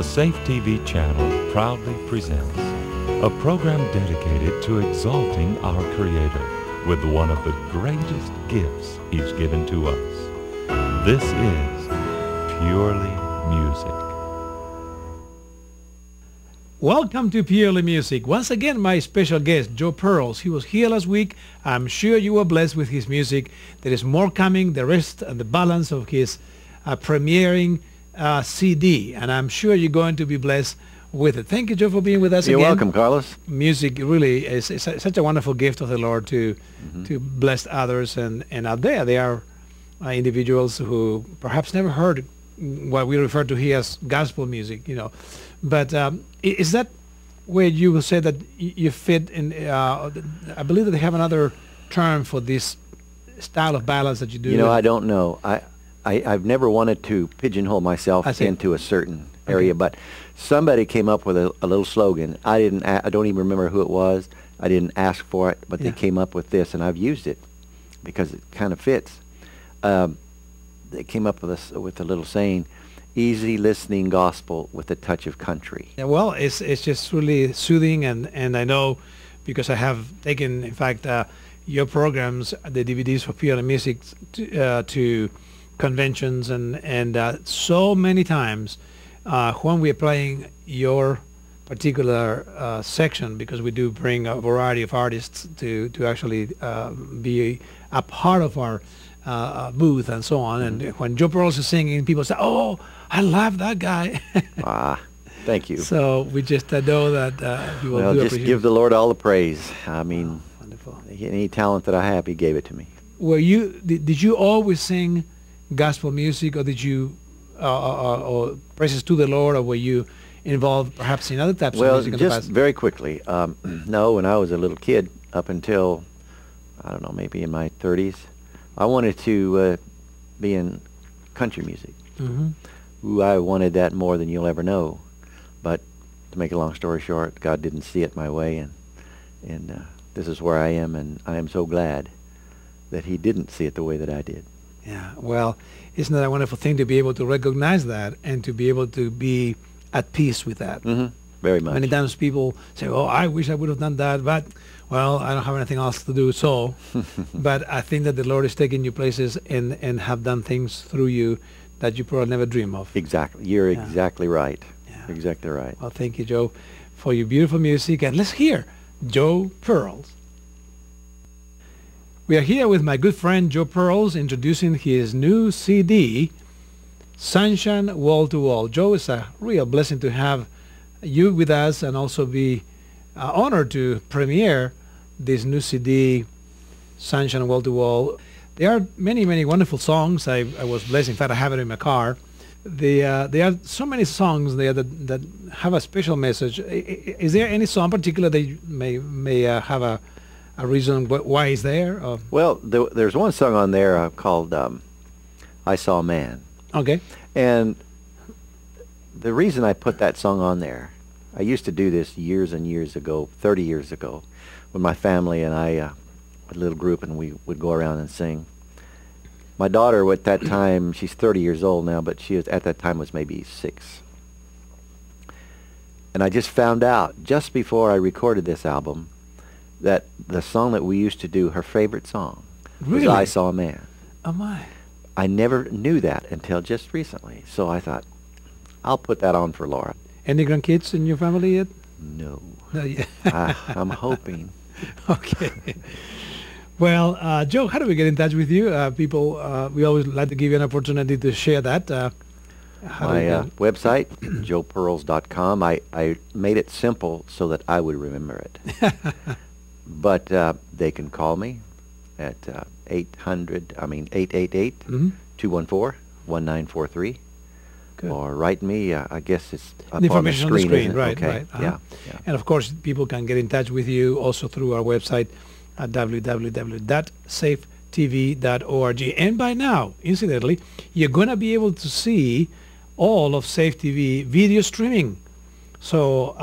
The SafeTV channel proudly presents a program dedicated to exalting our Creator with one of the greatest gifts He's given to us. This is Purely Music. Welcome to Purely Music. Once again, my special guest, Joe Pearls. He was here last week. I'm sure you were blessed with his music. There is more coming, the rest and the balance of his premiering CD, and I'm sure you're going to be blessed with it. Thank you, Joe, for being with us You're again. welcome, Carlos. Music really is such a wonderful gift of the Lord to bless others, and out there are individuals who perhaps never heard what we refer to here as gospel music, But is that where you will say that you fit in? I believe that they have another term for this style of ballads that you do. I don't know. I've never wanted to pigeonhole myself into a certain area, but somebody came up with a little slogan. I don't even remember who it was. I didn't ask for it, but they came up with this, and I've used it because it kind of fits. They came up with a little saying, "Easy listening gospel with a touch of country." Yeah, well, it's just really soothing, and I know because I have taken, in fact, your programs, the DVDs for Purely Music, to conventions, and so many times when we are playing your particular section, because we do bring a variety of artists to actually be a part of our booth and so on, and when Joe Pearls is singing, people say, "Oh, I love that guy." Thank you. So we just know that you will well, just give the Lord all the praise. I mean, wonderful. Any talent that I have, He gave it to me. Did you always sing gospel music, or did you or praises to the Lord, or were you involved perhaps in other types of music in the past? Just very quickly. No, when I was a little kid, up until, I don't know, maybe in my 30s, I wanted to be in country music. Ooh, I wanted that more than you'll ever know. But to make a long story short, God didn't see it my way, and this is where I am, and I am so glad that He didn't see it the way that I did. Yeah, well, isn't that a wonderful thing to be able to recognize that and to be able to be at peace with that? Very much. Many times people say, "Oh, I wish I would have done that, but, well, I don't have anything else to do, so." But I think that the Lord is taking you places and have done things through you that you probably never dream of. Exactly. You're exactly right. Yeah. Exactly right. Well, thank you, Joe, for your beautiful music. And let's hear Joe Pearls. We are here with my good friend Joe Pearls, introducing his new CD, Sunshine Wall to Wall. Joe, it's a real blessing to have you with us, and also be honored to premiere this new CD, Sunshine Wall to Wall. There are many, many wonderful songs. I was blessed. In fact, I have it in my car. There are so many songs there that have a special message. Is there any song particular that you may have a reason why it's there? Well, there's one song on there called "I Saw a Man." Okay. And the reason I put that song on there, I used to do this years and years ago, 30 years ago, when my family and I, a little group, and we would go around and sing. My daughter at that time, she's 30 years old now, but she was, at that time was maybe 6. And I just found out, just before I recorded this album, that the song that we used to do, her favorite song, was "I Saw a Man." Oh, my. I never knew that until just recently. So I thought, I'll put that on for Laura. Any grandkids in your family yet? No. No, yeah. I'm hoping. Okay. Well, Joe, how do we get in touch with you? People, we always like to give you an opportunity to share that. My website, joepearls.com. I made it simple so that I would remember it. But they can call me at 888-214-1943. Good. Or write me, I guess it's up the on the information screen. on the screen, isn't it? right, Okay. right. Yeah. And of course, people can get in touch with you also through our website at www.safetv.org. And by now, incidentally, you're going to be able to see all of SafeTV video streaming. So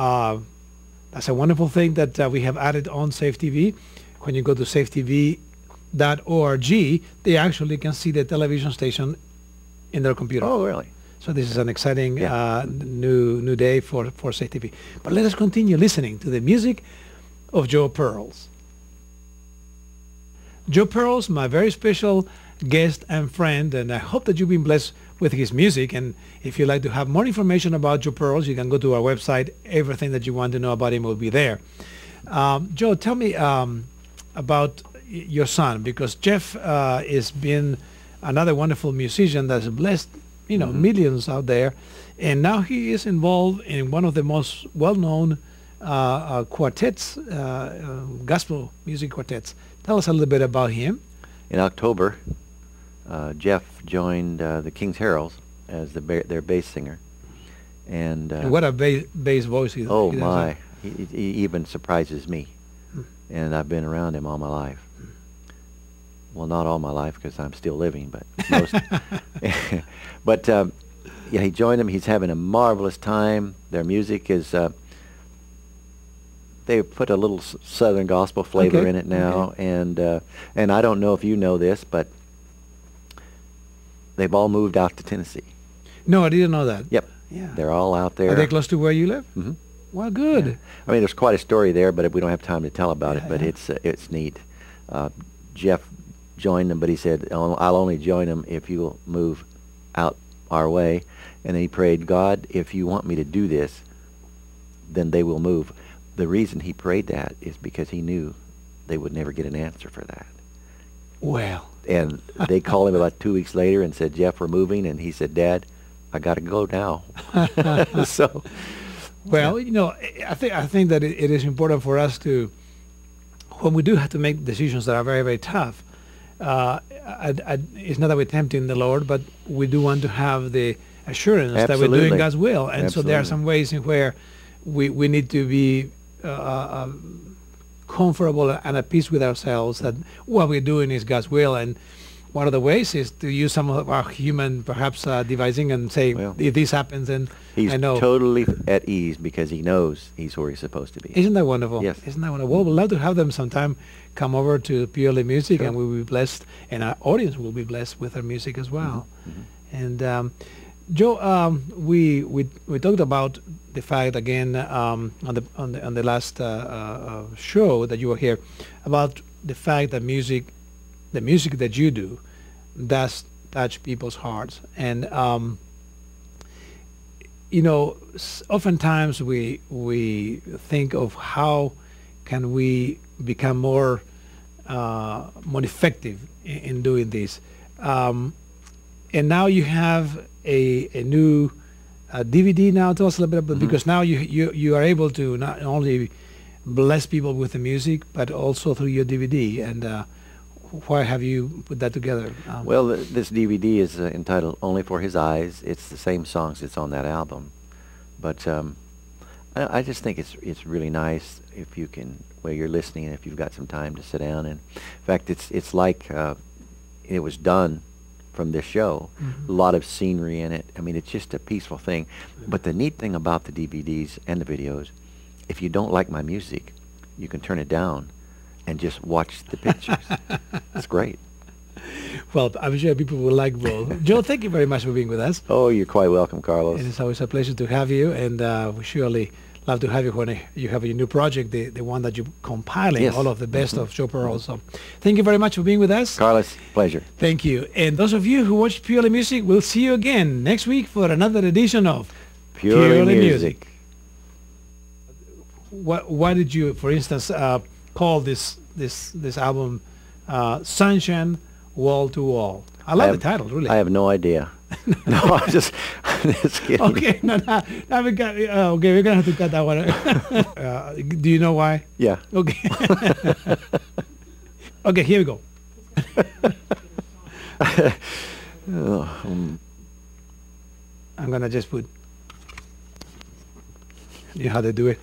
that's a wonderful thing that we have added on SafeTV. When you go to safetv.org, they actually can see the television station in their computer. Oh, really? So this is an exciting Yeah. new day for SafeTV. But let us continue listening to the music of Joe Pearls. Joe Pearls, my very special guest and friend, and I hope that you've been blessed with his music. And if you'd like to have more information about Joe Pearls, you can go to our website. Everything that you want to know about him will be there. Joe, tell me about your son, because Jeff has been another wonderful musician that's blessed, millions out there, and now he is involved in one of the most well-known quartets, gospel music quartets. Tell us a little bit about him. In October, Jeff joined the King's Heralds as their bass singer, and what a bass voice he oh he does my, have. he even surprises me, and I've been around him all my life. Well, not all my life because I'm still living, but most. But yeah, he joined them. He's having a marvelous time. Their music is. They put a little Southern gospel flavor in it now, and I don't know if you know this, but they've all moved out to Tennessee. No, I didn't know that. Yep. Yeah. They're all out there. Are they close to where you live? Mm-hmm. Well, good. Yeah. I mean, there's quite a story there, but we don't have time to tell about it. But Yeah. it's neat. Jeff joined them, but he said, "I'll only join them if you'll move out our way." And then he prayed, "God, if you want me to do this, then they will move." The reason he prayed that is because he knew they would never get an answer for that. Well. And they called him about 2 weeks later and said, "Jeff, we're moving." And he said, "Dad, I got to go now." So, well, I think that it is important for us to, when we do have to make decisions that are very, very tough, it's not that we're tempting the Lord, but we do want to have the assurance that we're doing Absolutely. God's will. And so there are Absolutely. some ways in where we need to be comfortable and at peace with ourselves that what we're doing is God's will. And one of the ways is to use some of our human, perhaps, devising and say, Well, if this happens, then he's I know. totally at ease because he knows he's where he's supposed to be. Isn't that wonderful? Yes. Isn't that wonderful? Well, we'd love to have them sometime come over to Purely Music, Sure. and we'll be blessed, and our audience will be blessed with their music as well. Mm-hmm. And Joe, we talked about the fact again on the last show that you were here about the fact that the music that you do does touch people's hearts. And oftentimes we think of how can we become more effective in doing this. And now you have a new DVD now. Tell us a little bit about, because now you are able to not only bless people with the music, but also through your DVD. And why have you put that together? Well, this DVD is entitled "Only for His Eyes." It's the same songs that's on that album, but I just think it's really nice if you can, while you're listening, and if you've got some time to sit down. And in fact, it's like it was done from this show. A lot of scenery in it. I mean, it's just a peaceful thing. But the neat thing about the DVDs and the videos, if you don't like my music, you can turn it down and just watch the pictures. It's great. Well, I'm sure people will like both. Joe, thank you very much for being with us. Oh, you're quite welcome, Carlos. It is always a pleasure to have you, and we surely love to have you when you have your new project, the one that you're compiling, Yes. all of the best of Joe Pearl. So thank you very much for being with us. Carlos, pleasure. Thank you. And those of you who watch Purely Music, we'll see you again next week for another edition of Purely Music. Why did you, for instance, call this album Sunshine Wall to Wall? I love the title, really. I have no idea. No, I'm just kidding. Okay, now we got, okay, we're going to have to cut that one. Do you know why? Yeah. Okay. Okay, here we go. I'm going to just put, you know how they do it.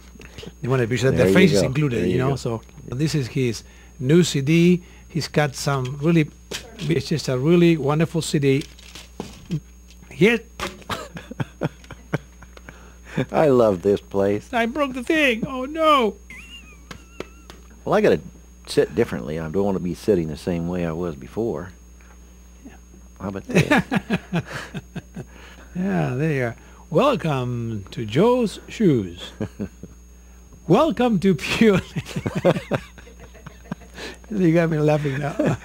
You want to be sure There the you face is go. included, There you you know. go. So this is his new CD. He's got some really, it's just a really wonderful CD. Here, I love this place. I broke the thing. Oh no. Well, I got to sit differently. I don't want to be sitting the same way I was before. How about that? Yeah, there you are. Welcome to Joe's Shoes. Welcome to Pure. You got me laughing now.